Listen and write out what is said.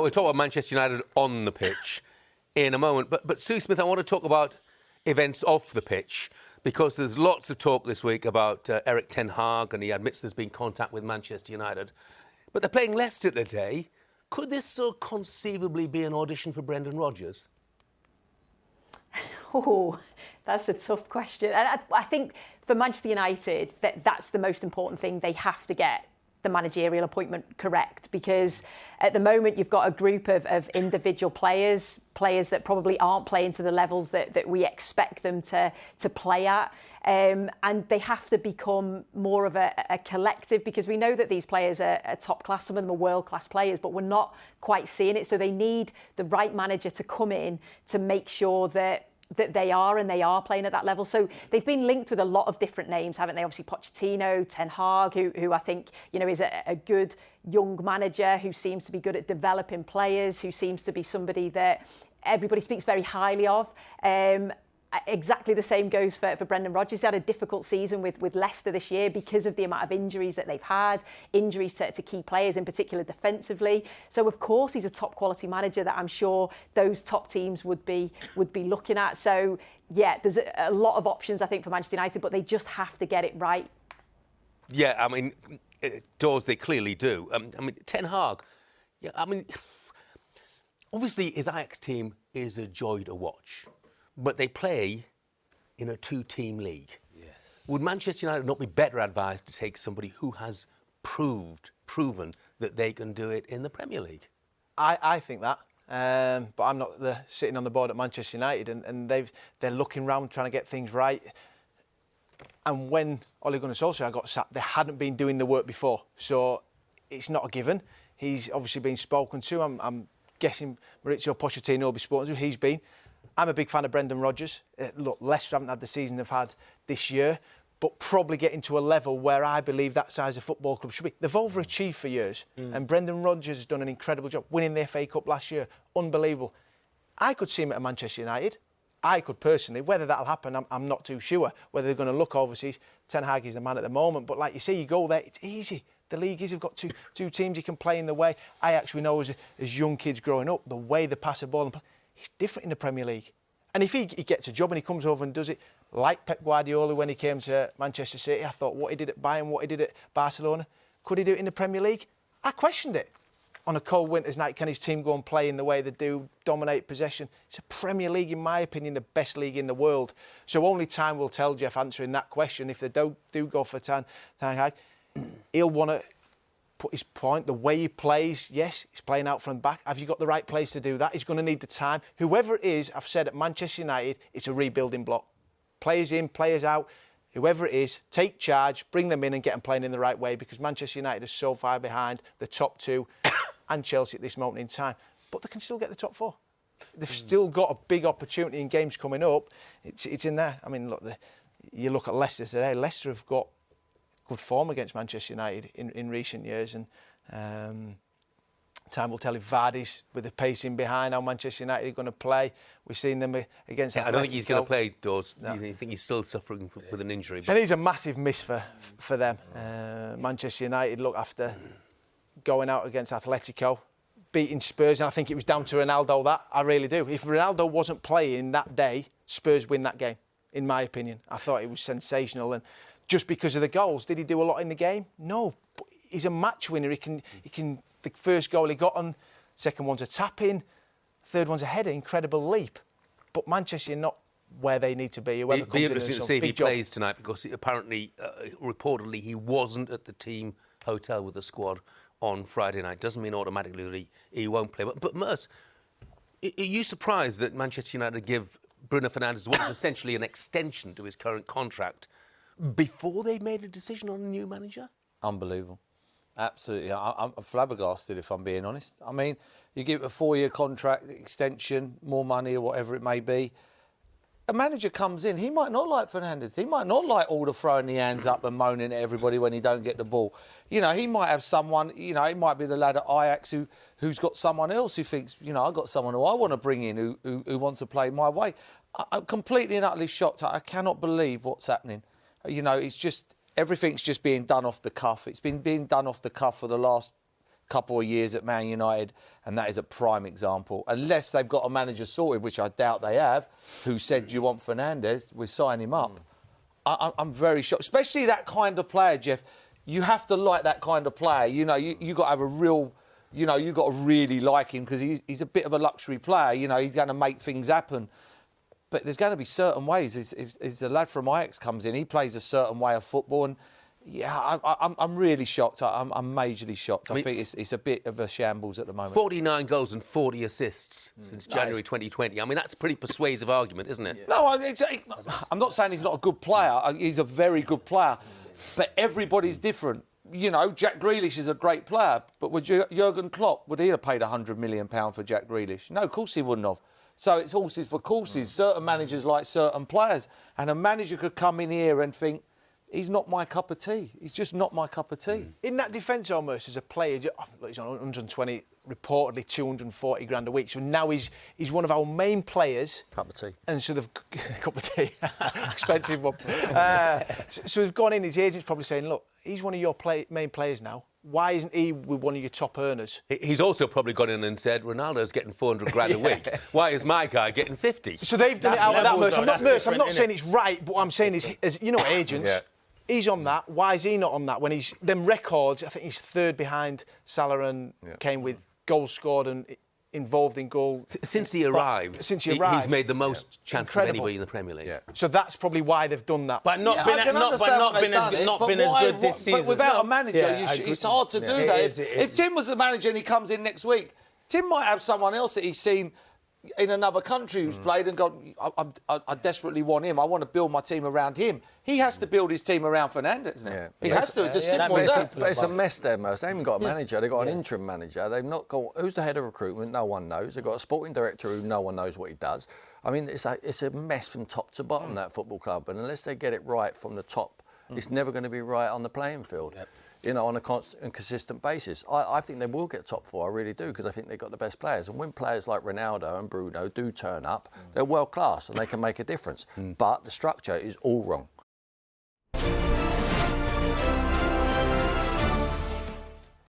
We'll talk about Manchester United on the pitch in a moment. But Sue Smith, I want to talk about events off the pitch, because there's lots of talk this week about Eric Ten Hag, and he admits there's been contact with Manchester United. But they're playing Leicester today. Could this still conceivably be an audition for Brendan Rodgers? Oh, that's a tough question. And I think for Manchester United, that's the most important thing. They have to get the managerial appointment correct, because at the moment you've got a group of individual players that probably aren't playing to the levels that we expect them to play at. And they have to become more of a collective, because we know that these players are top class. Some of them are world-class players, but we're not quite seeing it. So they need the right manager to come in to make sure that they are playing at that level. So they've been linked with a lot of different names, haven't they? Obviously Pochettino, Ten Hag, who I think, is a good young manager who seems to be good at developing players, who seems to be somebody that everybody speaks very highly of. Exactly the same goes for Brendan Rodgers. He had a difficult season with Leicester this year because of the amount of injuries that they've had, injuries to key players, in particular defensively. So, of course, he's a top-quality manager that I'm sure those top teams would be looking at. So, yeah, there's a lot of options, I think, for Manchester United, but they just have to get it right. Yeah, I mean, doors they clearly do. Ten Hag, yeah, obviously his Ajax team is a joy to watch. But they play in a two-team league. Yes. Would Manchester United not be better advised to take somebody who has proven that they can do it in the Premier League? I think that. But I'm not sitting on the board at Manchester United, and they're looking round trying to get things right. And when Ole Gunnar Solskjaer got sacked, they hadn't been doing the work before. So it's not a given. He's obviously been spoken to. I'm guessing Mauricio Pochettino will be spoken to. He's been. I'm a big fan of Brendan Rodgers. Look, Leicester haven't had the season they've had this year, but probably getting to a level where I believe that size of football club should be. They've overachieved for years, and Brendan Rodgers has done an incredible job, winning the FA Cup last year. Unbelievable. I could see him at Manchester United. I could personally. Whether that'll happen, I'm not too sure. Whether they're going to look overseas. Ten Hag is the man at the moment, but like you say, you go there, it's easy. The league is, you've got two teams you can play in the way. I actually know as young kids growing up, the way they pass the ball and play. It's different in the Premier League. And if he gets a job and he comes over and does it, like Pep Guardiola when he came to Manchester City, I thought what he did at Bayern, what he did at Barcelona, could he do it in the Premier League? I questioned it. On a cold winter's night, can his team go and play in the way they do, dominate possession? It's a Premier League, in my opinion, the best league in the world. So only time will tell, Jeff, answering that question. If they do go for Ten Hag, he'll want to put his point, the way he plays. Yes, he's playing out from the back. Have you got the right place to do that? He's going to need the time. Whoever it is, I've said at Manchester United, it's a rebuilding block. Players in, players out. Whoever it is, take charge, bring them in and get them playing in the right way, because Manchester United is so far behind the top two and Chelsea at this moment in time. But they can still get the top four. They've still got a big opportunity in games coming up. It's in there. I mean, look, you look at Leicester today. Leicester have got good form against Manchester United in recent years, and time will tell if Vardy's with the pace in behind how Manchester United are going to play. We've seen them against Atletico. I don't think he's going to play, Dawes. No. You think he's still suffering with an injury. And he's a massive miss for them. Manchester United, look, after going out against Atletico, beating Spurs, and I think it was down to Ronaldo, that I really do. If Ronaldo wasn't playing that day, Spurs win that game, in my opinion. I thought it was sensational, and just because of the goals, did he do a lot in the game? No, but he's a match winner. He can. The first goal he got on, second one's a tap-in, third one's a header, incredible leap. But Manchester are not where they need to be. It'd be interesting to see if he plays tonight, because apparently, reportedly, he wasn't at the team hotel with the squad on Friday night. Doesn't mean automatically that he won't play. But Merce, are you surprised that Manchester United give Bruno Fernandes what is essentially an extension to his current contract before they made a decision on a new manager? Unbelievable. Absolutely. I'm flabbergasted, if I'm being honest. I mean, you give a 4-year contract, extension, more money or whatever it may be. A manager comes in, he might not like Fernandes. He might not like all the throwing the hands up and moaning at everybody when he don't get the ball. He might have someone, it might be the lad at Ajax who's got someone else who thinks, I've got someone who I want to bring in who wants to play my way. I'm completely and utterly shocked. I cannot believe what's happening. It's just, everything's just being done off the cuff. It's been being done off the cuff for the last couple of years at Man United, and that is a prime example. Unless they've got a manager sorted, which I doubt they have, who said, do you want Fernandes? We sign him up. I'm very shocked, especially that kind of player, Jeff. You have to like that kind of player. You know, you got to have a real... You know, you've got to really like him because he's a bit of a luxury player. You know, he's going to make things happen. But there's going to be certain ways. As the lad from Ajax comes in, he plays a certain way of football. And, yeah, I'm really shocked. I'm majorly shocked. I think it's a bit of a shambles at the moment. 49 goals and 40 assists since January 2020. I mean, that's a pretty persuasive argument, isn't it? No, I'm not saying he's not a good player. He's a very good player. But everybody's different. You know, Jack Grealish is a great player, but would Jurgen Klopp, would he have paid £100 million for Jack Grealish? No, of course he wouldn't have. So it's horses for courses. Certain managers like certain players. And a manager could come in here and think, he's not my cup of tea. He's just not my cup of tea. In that defence almost as a player, he's on 120, reportedly 240 grand a week. So now he's one of our main players. Cup of tea. And sort of, cup of tea, expensive one. So we've gone in, his agent's probably saying, look, he's one of your main players now. Why isn't he with one of your top earners? He's also probably gone in and said, Ronaldo's getting 400 grand a week. Why is my guy getting 50? So they've done it out of that, Merce. I'm not saying it's right, but what I'm saying is, as you know, agents, he's on that. Why is he not on that? When he's them records, I think he's third behind Salah and Kane with goals scored and involved in goal. Since he arrived, he's made the most chances of anybody in the Premier League. Yeah. So that's probably why they've done that. But not been as good this season. But without a manager, it's hard to do that. If Tim was the manager and he comes in next week, Tim might have someone else that he's seen in another country who's played and gone, I desperately want him. I want to build my team around him. He has to build his team around Fernandes now. Yeah. He has to. It's as simple as that. But it's a mess there, Merce. They haven't got a manager. They've got an interim manager. They've not got... Who's the head of recruitment? No one knows. They've got a sporting director who no one knows what he does. I mean, it's a mess from top to bottom, that football club. And unless they get it right from the top, it's never going to be right on the playing field. Yep. You know, on a constant and consistent basis. I think they will get top four, I really do, because I think they've got the best players. And when players like Ronaldo and Bruno do turn up, they're world class and they can make a difference. But the structure is all wrong.